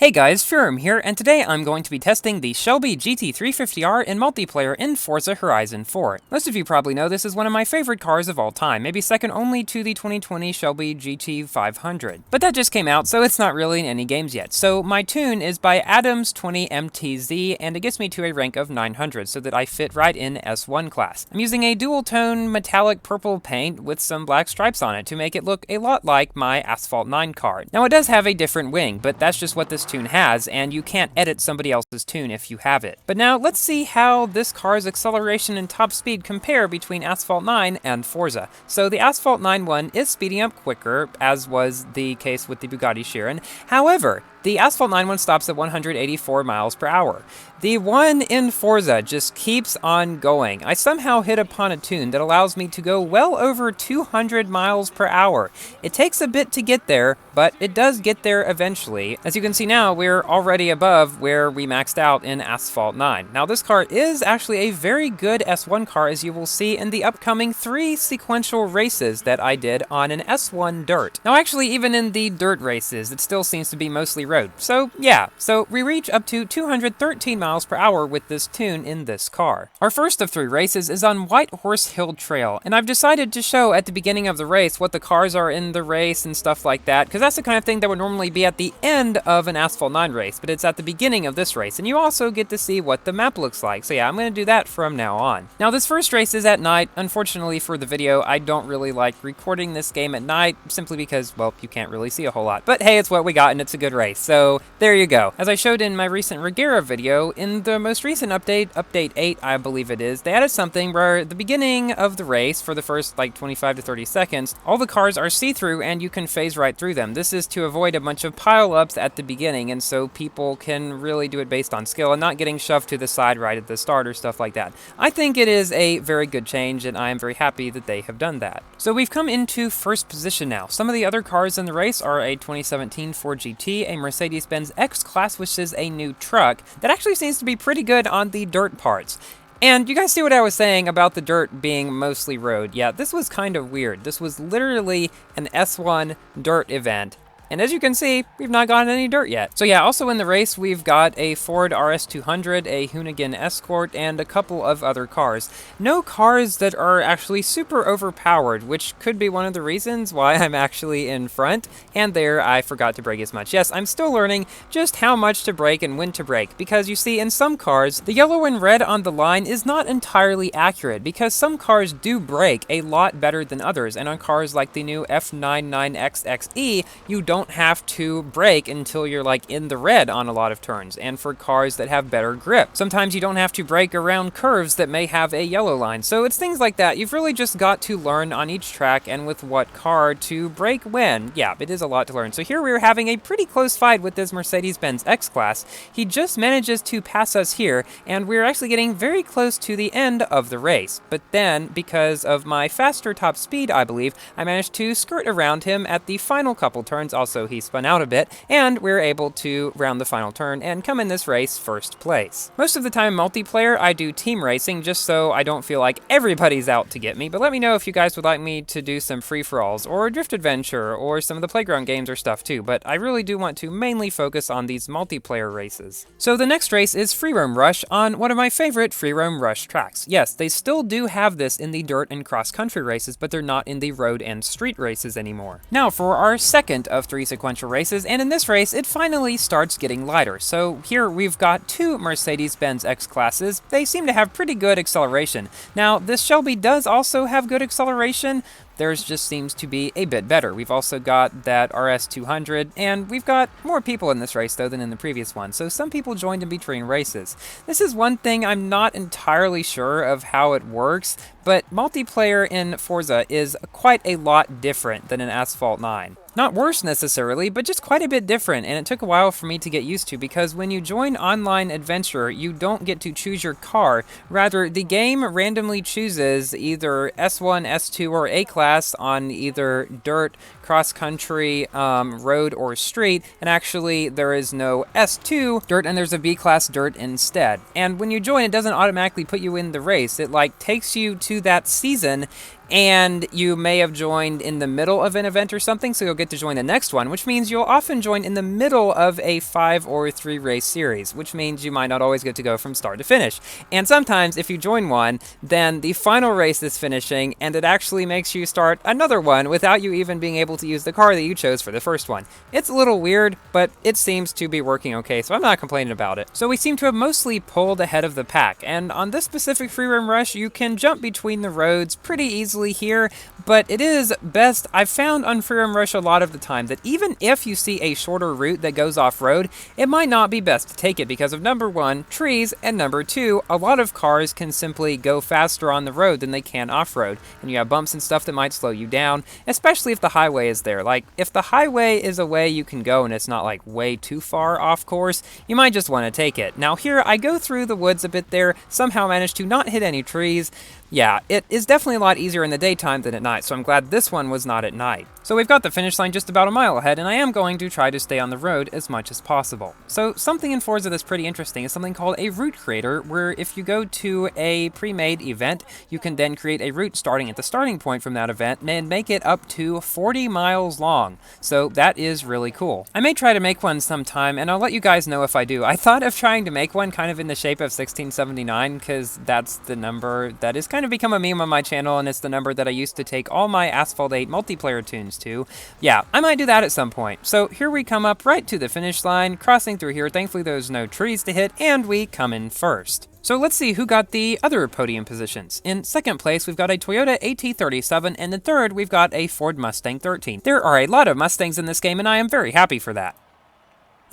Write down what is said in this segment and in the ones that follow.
Hey guys, Furum here, and today I'm going to be testing the Shelby GT350R in multiplayer in Forza Horizon 4. Most of you probably know this is one of my favorite cars of all time, maybe second only to the 2020 Shelby GT500. But that just came out, so it's not really in any games yet. So my tune is by Adams20MTZ, and it gets me to a rank of 900, so that I fit right in S1 class. I'm using a dual-tone metallic purple paint with some black stripes on it to make it look a lot like my Asphalt 9 car. Now it does have a different wing, but that's just what this tune has, and you can't edit somebody else's tune if you have it. But now let's see how this car's acceleration and top speed compare between Asphalt 9 and Forza. So the Asphalt 9 one is speeding up quicker, as was the case with the Bugatti Chiron. However, the Asphalt 9 one stops at 184 miles per hour. The one in Forza just keeps on going. I somehow hit upon a tune that allows me to go well over 200 miles per hour. It takes a bit to get there, but it does get there eventually. As you can see now, we're already above where we maxed out in Asphalt 9. Now this car is actually a very good S1 car, as you will see in the upcoming 3 sequential races that I did on an S1 dirt. Now actually, even in the dirt races, it still seems to be mostly road. So yeah, so we reach up to 213 miles per hour with this tune in this car. Our first of 3 races is on White Horse Hill Trail, and I've decided to show at the beginning of the race what the cars are in the race and stuff like that, because that's the kind of thing that would normally be at the end of an Asphalt 9 race, but it's at the beginning of this race, and you also get to see what the map looks like. So yeah, I'm going to do that from now on. Now this first race is at night. Unfortunately for the video, I don't really like recording this game at night, simply because, well, you can't really see a whole lot. But hey, it's what we got, and it's a good race. So there you go. As I showed in my recent Regera video, in the most recent update, update 8 I believe it is, they added something where at the beginning of the race, for the first like 25 to 30 seconds, all the cars are see-through and you can phase right through them. This is to avoid a bunch of pile-ups at the beginning, and so people can really do it based on skill and not getting shoved to the side right at the start or stuff like that. I think it is a very good change, and I am very happy that they have done that. So we've come into first position now. Some of the other cars in the race are a 2017 Ford GT, a Mercedes-Benz X-Class, which is a new truck that actually seems to be pretty good on the dirt parts. And you guys see what I was saying about the dirt being mostly road? Yeah, this was kind of weird. This was literally an S1 dirt event. And as you can see, we've not gotten any dirt yet. So yeah, also in the race, we've got a Ford RS200, a Hoonigan Escort, and a couple of other cars. No cars that are actually super overpowered, which could be one of the reasons why I'm actually in front. And there, I forgot to brake as much. Yes, I'm still learning just how much to brake and when to brake, because you see, in some cars, the yellow and red on the line is not entirely accurate, because some cars do brake a lot better than others, and on cars like the new F99XXE, you don't have to brake until you're like in the red on a lot of turns, and for cars that have better grip. Sometimes you don't have to brake around curves that may have a yellow line. So it's things like that. You've really just got to learn on each track and with what car to brake when. Yeah, it is a lot to learn. So here we're having a pretty close fight with this Mercedes-Benz X-Class. He just manages to pass us here, and we're actually getting very close to the end of the race. But then, because of my faster top speed, I believe, I managed to skirt around him at the final couple turns. Also, he spun out a bit, and we're able to round the final turn and come in this race first place. Most of the time multiplayer, I do team racing just so I don't feel like everybody's out to get me, but let me know if you guys would like me to do some free-for-alls or drift adventure or some of the playground games or stuff too, but I really do want to mainly focus on these multiplayer races. So the next race is Free Roam Rush on one of my favorite Free Roam Rush tracks. Yes, they still do have this in the dirt and cross-country races, but they're not in the road and street races anymore. Now for our second of 3 sequential races, and in this race it finally starts getting lighter. So here we've got 2 Mercedes-Benz X-Classes. They seem to have pretty good acceleration. Now this Shelby does also have good acceleration. Theirs just seems to be a bit better. We've also got that RS200, and we've got more people in this race though than in the previous one, so some people joined in between races. This is one thing I'm not entirely sure of how it works, but multiplayer in Forza is quite a lot different than in Asphalt 9. Not worse necessarily, but just quite a bit different, and it took a while for me to get used to, because when you join Online Adventure, you don't get to choose your car. Rather, the game randomly chooses either S1, S2, or A-Class on either dirt, cross-country, road, or street, and actually there is no S2 dirt, and there's a B-Class dirt instead. And when you join, it doesn't automatically put you in the race. It like takes you to that season, and you may have joined in the middle of an event or something, so you'll get to join the next one, which means you'll often join in the middle of a 5 or 3 race series, which means you might not always get to go from start to finish. And sometimes if you join one, then the final race is finishing, and it actually makes you start another one without you even being able to use the car that you chose for the first one. It's a little weird, but it seems to be working okay, so I'm not complaining about it. So we seem to have mostly pulled ahead of the pack, and on this specific free roam rush, you can jump between the roads pretty easily here, but it is best, I've found on free roam rush a lot of the time, that even if you see a shorter route that goes off-road, it might not be best to take it because of number 1, trees, and number 2, a lot of cars can simply go faster on the road than they can off-road, and you have bumps and stuff that might slow you down, especially if the highway is there. Like, if the highway is a way you can go and it's not like way too far off course, you might just want to take it. Now here, I go through the woods a bit there, somehow managed to not hit any trees. Yeah, it is definitely a lot easier in the daytime than at night, so I'm glad this one was not at night. So we've got the finish line just about a mile ahead, and I am going to try to stay on the road as much as possible. So something in Forza that's pretty interesting is something called a route creator, where if you go to a pre-made event, you can then create a route starting at the starting point from that event and make it up to 40 miles long. So that is really cool. I may try to make one sometime, and I'll let you guys know if I do. I thought of trying to make one kind of in the shape of 1679, because that's the number that is kind of become a meme on my channel, and it's the number that I used to take all my Asphalt 8 multiplayer tunes to. Yeah, I might do that at some point. So here we come up right to the finish line, crossing through here. Thankfully there's no trees to hit, and we come in first. So let's see who got the other podium positions. In second place, we've got a Toyota AT37, and in third, we've got a Ford Mustang 13. There are a lot of Mustangs in this game, and I am very happy for that.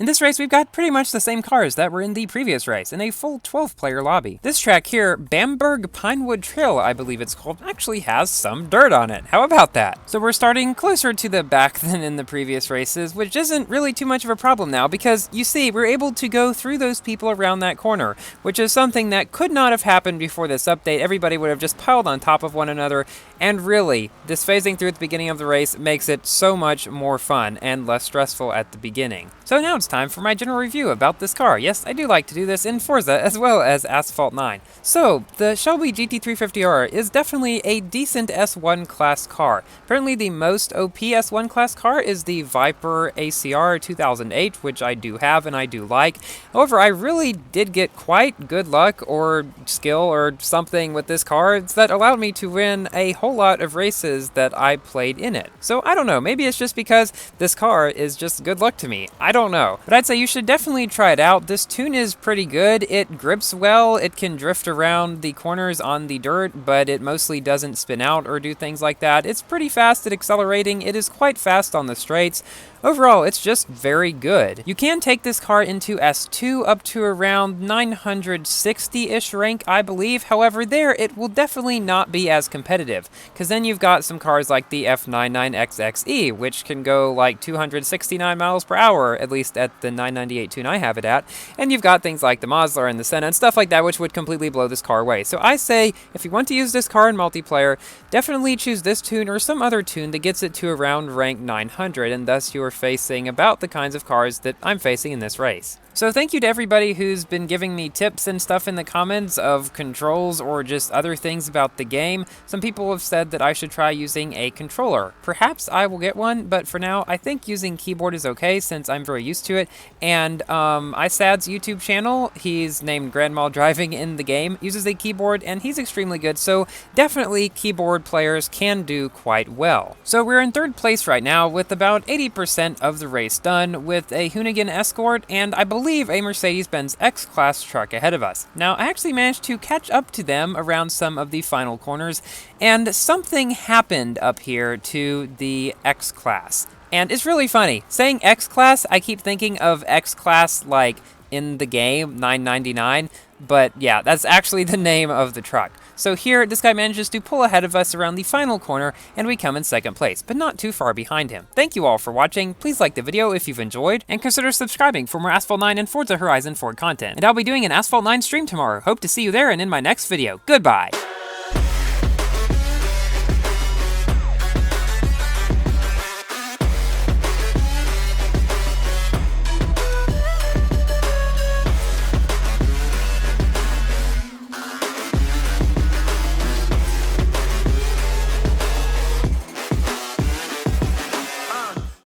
In this race, we've got pretty much the same cars that were in the previous race, in a full 12-player lobby. This track here, Bamberg Pinewood Trail, I believe it's called, actually has some dirt on it. How about that? So we're starting closer to the back than in the previous races, which isn't really too much of a problem now, because you see, we're able to go through those people around that corner, which is something that could not have happened before this update. Everybody would have just piled on top of one another, and really, this phasing through at the beginning of the race makes it so much more fun and less stressful at the beginning. So now it's time for my general review about this car. Yes, I do like to do this in Forza as well as Asphalt 9. So, the Shelby GT350R is definitely a decent S1 class car. Apparently the most OP S1 class car is the Viper ACR 2008, which I do have and I do like. However, I really did get quite good luck or skill or something with this car that allowed me to win a whole lot of races that I played in it. So I don't know, maybe it's just because this car is just good luck to me. I don't know. But I'd say you should definitely try it out. This tune is pretty good. It grips well. It can drift around the corners on the dirt, but it mostly doesn't spin out or do things like that. It's pretty fast at accelerating. It is quite fast on the straights. Overall, it's just very good. You can take this car into S2 up to around 960-ish rank, I believe. However, there it will definitely not be as competitive, because then you've got some cars like the F99XXE, which can go like 269 miles per hour, at least at the 998 tune I have it at, and you've got things like the Mazda and the Senna and stuff like that, which would completely blow this car away. So I say, if you want to use this car in multiplayer, definitely choose this tune or some other tune that gets it to around rank 900, and thus you're facing about the kinds of cars that I'm facing in this race. So thank you to everybody who's been giving me tips and stuff in the comments of controls or just other things about the game. Some people have said that I should try using a controller. Perhaps I will get one, but for now I think using keyboard is okay since I'm very used to it. And iSad's YouTube channel, he's named Grandma Driving in the game, uses a keyboard and he's extremely good, so definitely keyboard players can do quite well. So we're in third place right now with about 80% of the race done with a Hoonigan Escort and I believe a Mercedes-Benz X-Class truck ahead of us. Now, I actually managed to catch up to them around some of the final corners, and something happened up here to the X-Class. And it's really funny. Saying X-Class, I keep thinking of X-Class like in the game, 999, but yeah, that's actually the name of the truck. So here, this guy manages to pull ahead of us around the final corner, and we come in second place, but not too far behind him. Thank you all for watching. Please like the video if you've enjoyed, and consider subscribing for more Asphalt 9 and Forza Horizon 4 content. And I'll be doing an Asphalt 9 stream tomorrow. Hope to see you there and in my next video. Goodbye!